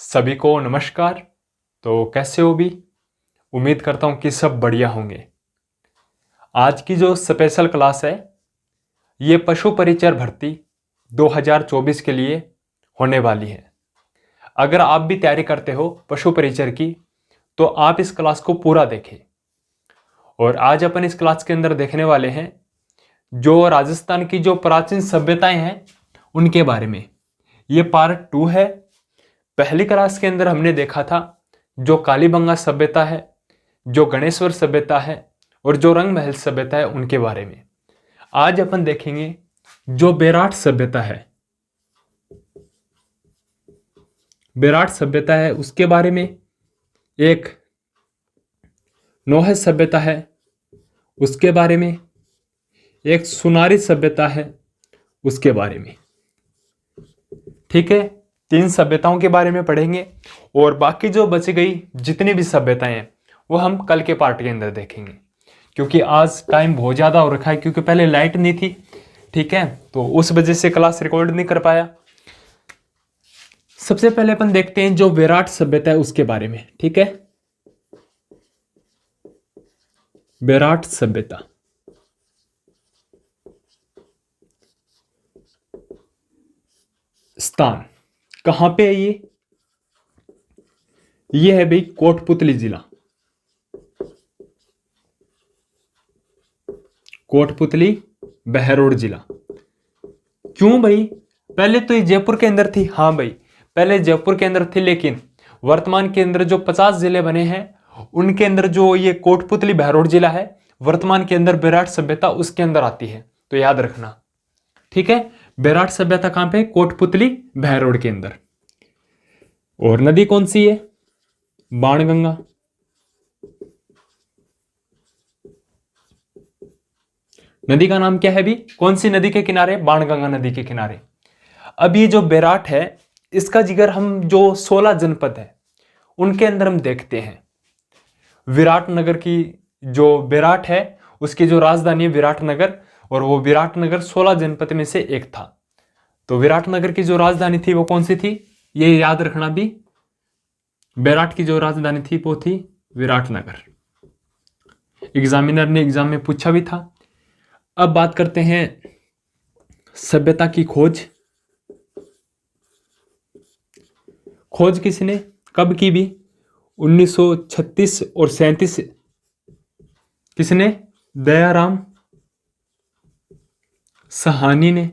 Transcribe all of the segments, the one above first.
सभी को नमस्कार। तो कैसे हो भी? उम्मीद करता हूँ कि सब बढ़िया होंगे। आज की जो स्पेशल क्लास है ये पशु परिचर भर्ती 2024 के लिए होने वाली है। अगर आप भी तैयारी करते हो पशु परिचर की तो आप इस क्लास को पूरा देखें। और आज अपन इस क्लास के अंदर देखने वाले हैं जो राजस्थान की जो प्राचीन सभ्यताएं हैं उनके बारे में। ये पार्ट 2 है। पहली क्लास के अंदर हमने देखा था जो कालीबंगा सभ्यता है, जो गणेश्वर सभ्यता है और जो रंग महल सभ्यता है उनके बारे में। आज अपन देखेंगे जो बेराट सभ्यता है, बेराट सभ्यता है उसके बारे में। एक नौह सभ्यता है उसके बारे में। एक सुनारी सभ्यता है उसके बारे में। ठीक है, 3 सभ्यताओं के बारे में पढ़ेंगे और बाकी जो बच गई जितनी भी सभ्यताएं हैं वो हम कल के पार्ट के अंदर देखेंगे, क्योंकि आज टाइम बहुत ज़्यादा हो रखा है, क्योंकि पहले लाइट नहीं थी। ठीक है, तो उस वजह से क्लास रिकॉर्ड नहीं कर पाया। सबसे पहले अपन देखते हैं जो विराट सभ्यता है उसके बारे में। ठीक है, विराट सभ्यता। स्थान कहां पे है ये है भाई कोटपुतली जिला। कोटपुतली बहरोड जिला। क्यों भाई? पहले तो ये जयपुर के अंदर थी। हाँ भाई, पहले जयपुर के अंदर थी, लेकिन वर्तमान के अंदर जो 50 जिले बने हैं उनके अंदर जो ये कोटपुतली बहरोड जिला है, वर्तमान के अंदर विराट सभ्यता उसके अंदर आती है। तो याद रखना। ठीक है, विराट सभ्यता कहां पे? कोटपुतली बहरोड के अंदर। और नदी कौन सी है? बाणगंगा। नदी का नाम क्या है भी? कौन सी नदी के किनारे? बाणगंगा नदी के किनारे। अब ये जो बेराट है इसका जिक्र हम जो 16 जनपद है उनके अंदर हम देखते हैं। विराटनगर की जो बेराट है उसकी जो राजधानी है विराटनगर, और वो विराटनगर 16 जनपद में से एक था। तो विराटनगर की जो राजधानी थी वो कौन सी थी? ये याद रखना भी। बेराट की जो राजधानी थी वो थी विराटनगर। एग्जामिनर ने एग्जाम में पूछा भी था। अब बात करते हैं सभ्यता की खोज। खोज किसने कब की भी? 1936 और 37। किसने? दयाराम साहनी ने।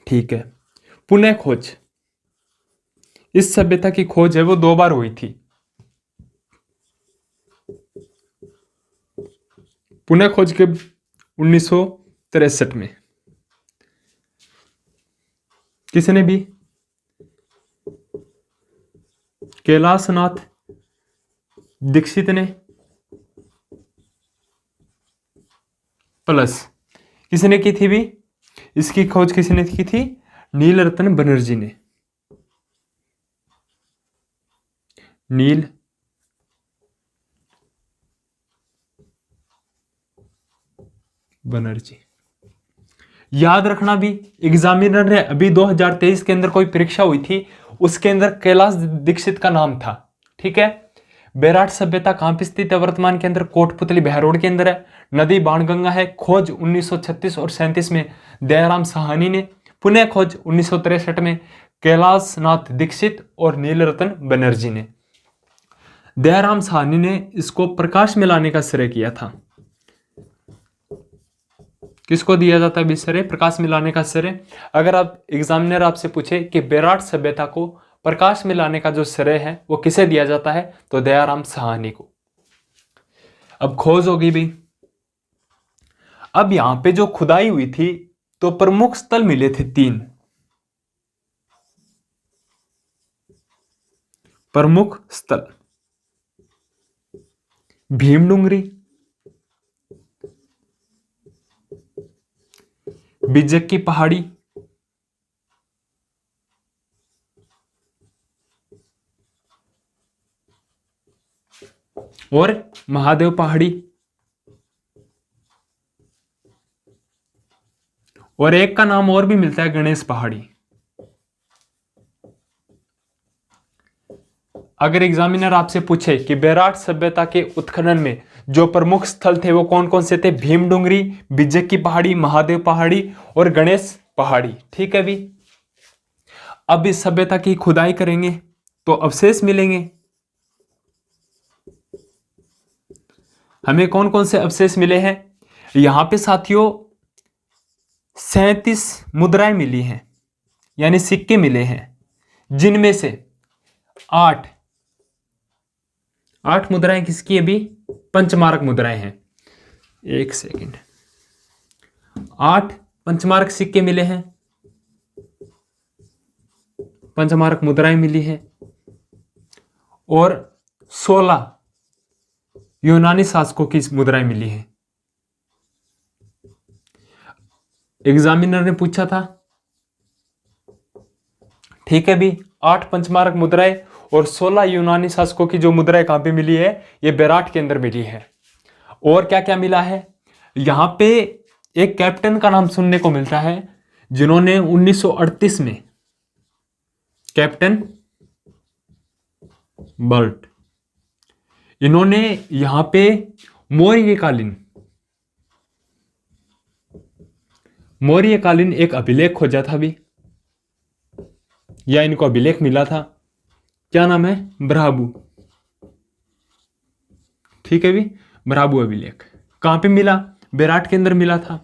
ठीक है, पुनः खोज। इस सभ्यता की खोज है वो 2 बार हुई थी। पुनः खोज के 1963 में। किसने भी? कैलाशनाथ दीक्षित ने। प्लस किसने की थी भी? इसकी खोज किसने की थी? नीलरतन बनर्जी ने। नील बनर्जी। याद रखना भी, एग्जामिनर ने अभी 2023 के अंदर कोई परीक्षा हुई थी उसके अंदर कैलाश दीक्षित का नाम था। ठीक है, बेराट सभ्यता कहां पे स्थित है? वर्तमान के अंदर कोटपुतली बहरोड के अंदर है। नदी बाणगंगा है। खोज 1936 और 37 में दयाराम साहनी ने। पुनः खोज 1963 में कैलाशनाथ दीक्षित और नीलरतन बनर्जी ने। दयाराम साहनी ने इसको प्रकाश में लाने का श्रेय किया था। किसको दिया जाता है श्रेय? प्रकाश में लाने का श्रेय। अगर आप एग्जामिनर आपसे पूछे कि बेराट सभ्यता को प्रकाश में लाने का जो श्रेय है वो किसे दिया जाता है, तो दयाराम साहनी को। अब खोज होगी भी। अब यहां पे जो खुदाई हुई थी तो प्रमुख स्थल मिले थे 3 प्रमुख स्थल। भीमडुंगरी, बिजक की पहाड़ी और महादेव पहाड़ी। और एक का नाम और भी मिलता है, गणेश पहाड़ी। अगर एग्जामिनर आपसे पूछे कि बेराट सभ्यता के उत्खनन में जो प्रमुख स्थल थे वो कौन कौन से थे, भीमडुंगरी, बिज्जक की पहाड़ी, महादेव पहाड़ी और गणेश पहाड़ी। ठीक है भी। अब इस सभ्यता की खुदाई करेंगे तो अवशेष मिलेंगे। हमें कौन कौन से अवशेष मिले हैं? यहां पे साथियों 37 मुद्राएं मिली हैं, यानी सिक्के मिले हैं, जिनमें से 8 मुद्राएं किसकी है भी? पंचमार्क मुद्राएं हैं। एक सेकंड। 8 पंचमार्क सिक्के मिले हैं, पंचमार्क मुद्राएं मिली है, और 16 यूनानी शासकों की मुद्राएं मिली हैं। एग्जामिनर ने पूछा था, ठीक है भी, 8 पंचमार्क मुद्राएं और 16 यूनानी शासकों की जो मुद्राएं कहां पे मिली है? ये बेराट के अंदर मिली है। और क्या क्या मिला है? यहां पे एक कैप्टन का नाम सुनने को मिलता है, जिन्होंने 1938 में, कैप्टन बर्ट, इन्होंने यहां पे मौर्यकालीन एक अभिलेख खोजा था भी, या इनको अभिलेख मिला था। क्या नाम है? ब्राबू। ठीक है भी, ब्राबू अभिलेख। कहां पे मिला? बेराट के अंदर मिला था।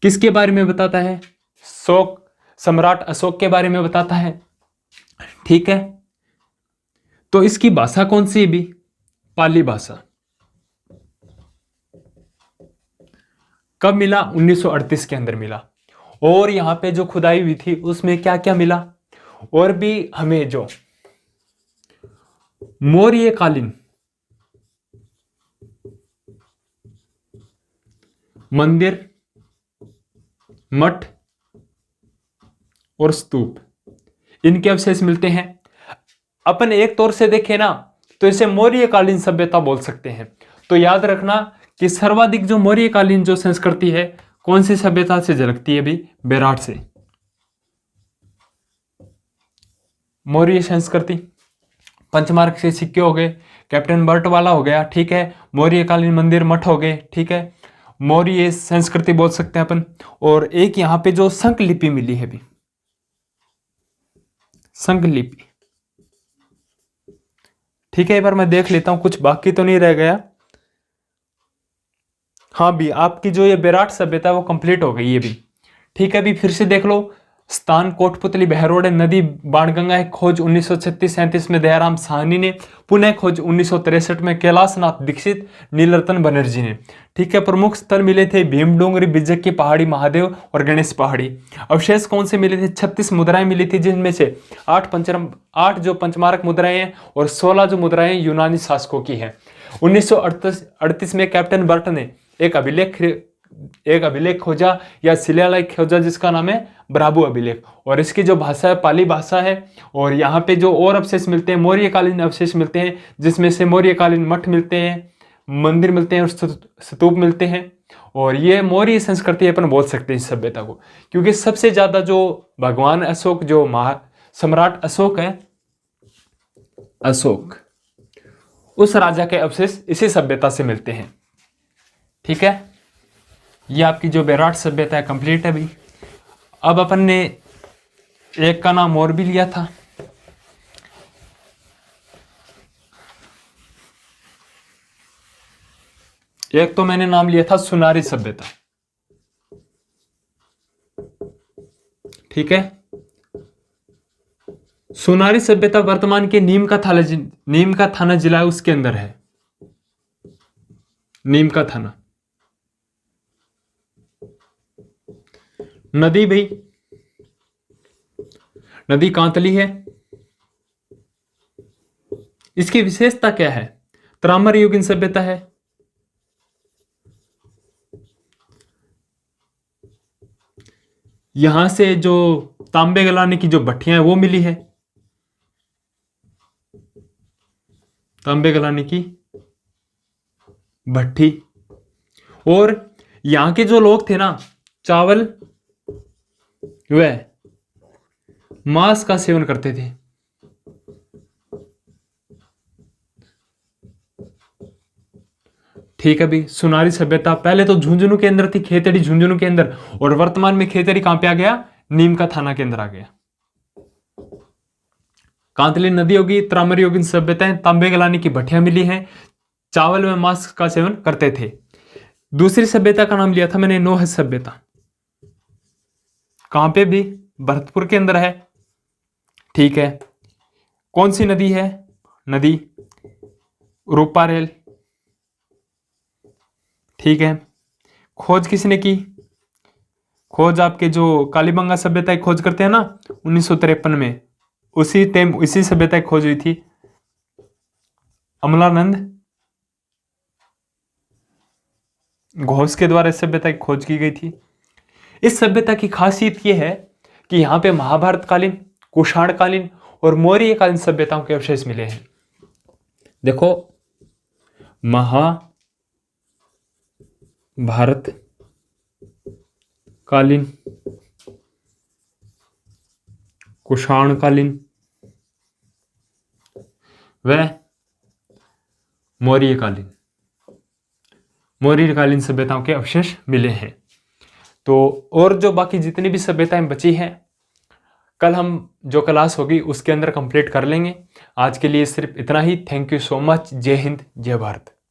किसके बारे में बताता है? सम्राट अशोक के बारे में बताता है। ठीक है, तो इसकी भाषा कौन सी है भी? पाली भाषा। कब मिला? 1938 के अंदर मिला। और यहां पे जो खुदाई हुई थी उसमें क्या क्या मिला? और भी हमें जो मौर्यकालीन मंदिर, मठ और स्तूप, इनके अवशेष मिलते हैं। अपन एक तौर से देखें ना तो इसे मौर्यकालीन सभ्यता बोल सकते हैं। तो याद रखना कि सर्वाधिक जो मौर्यकालीन जो संस्कृति है कौन सी सभ्यता से झलकती है भी? बेराट से। मौर्य संस्कृति, पंचमार्क से सिक्के हो गए, कैप्टन बर्ट वाला हो गया। ठीक है, मौर्यकालीन मंदिर, मठ हो गए। ठीक है, मौर्य संस्कृति बोल सकते हैं अपन। और एक यहां पे जो शंख लिपि मिली है भी, शंख लिपि। ठीक है, एक बार मैं देख लेता हूं कुछ बाकी तो नहीं रह गया। हाँ भी, आपकी जो ये बेराट सभ्यता है वो कंप्लीट हो गई है भी। ठीक है भी, फिर से देख लो। स्थान कोटपुतली, बहरोड़े नदी, बाणगंगा की खोज 1936-37 में दयाराम साहनी ने, पुनः खोज 1963 में कैलाशनाथ दीक्षित, नीलरतन बनर्जी ने। ठीक है, प्रमुख स्थल मिले थे भीमडोंगरी, बिज्जक की पहाड़ी, महादेव और गणेश पहाड़ी। अवशेष कौन से मिले थे? 36 मुद्राएं मिली थी, जिनमें से 8 जो पंचमार्क मुद्राएं हैं और 16 जो मुद्राएं यूनानी शासकों की हैं। 1938 में कैप्टन बर्ट ने एक अभिलेख खोजा या शिलालेख खोजा, जिसका नाम है ब्राबू अभिलेख। और इसकी जो भाषा है पाली भाषा है। और यहाँ पे जो और अवशेष मिलते हैं, मौर्यकालीन अवशेष मिलते हैं, जिसमें से मौर्यकालीन मठ मिलते हैं, मंदिर मिलते हैं और स्तूप मिलते हैं। और ये मौर्य संस्कृति अपन बोल सकते हैं इस सभ्यता को, क्योंकि सबसे ज्यादा जो भगवान अशोक, जो सम्राट अशोक है, अशोक, उस राजा के अवशेष इसी सभ्यता से मिलते हैं। ठीक है, ये आपकी जो बेराट सभ्यता है कंप्लीट है भी। अब अपन ने एक का नाम और भी लिया था, एक तो मैंने नाम लिया था सुनारी सभ्यता। ठीक है, सुनारी सभ्यता वर्तमान के नीम का थाना जिला है, उसके अंदर है। नीम का थाना। नदी भाई, नदी कांतली है। इसकी विशेषता क्या है? त्रामर युगीन सभ्यता है। यहां से जो तांबे गलाने की जो भट्टियां हैं वो मिली है, तांबे गलाने की भट्टी। और यहां के जो लोग थे ना, चावल वह मांस का सेवन करते थे। ठीक है भी। सुनारी सभ्यता पहले तो झुंझुनू के अंदर थी, खेतड़ी झुंझुनू के अंदर, और वर्तमान में खेतड़ी कहां पे आ गया? नीम का थाना के अंदर आ गया। कांतली नदी होगी, त्रामरी होगी, सभ्यताएं तांबे गलानी की भट्टियां मिली हैं, चावल में मांस का सेवन करते थे। दूसरी सभ्यता का नाम लिया था मैंने, नोह सभ्यता। कहां पे भी? भरतपुर के अंदर है। ठीक है। कौन सी नदी है? नदी रूपारेल। ठीक है। खोज किसने की? खोज आपके जो कालीबंगा सभ्यता की खोज करते हैं ना 1953 में, इसी सभ्यता की खोज हुई थी, अमलानंद घोष के द्वारा इस सभ्यता की खोज की गई थी। इस सभ्यता की खासियत यह है कि यहां पे महाभारत कालीन, कुषाण कालीन और मौर्य कालीन सभ्यताओं के अवशेष मिले हैं। देखो, महाभारत कालीन, कुषाण कालीन व मौर्य कालीन सभ्यताओं के अवशेष मिले हैं। तो और जो बाकी जितनी भी सभ्यताएं बची हैं, कल हम जो क्लास होगी उसके अंदर कंप्लीट कर लेंगे। आज के लिए सिर्फ इतना ही। Thank you so much. जय हिंद, जय भारत।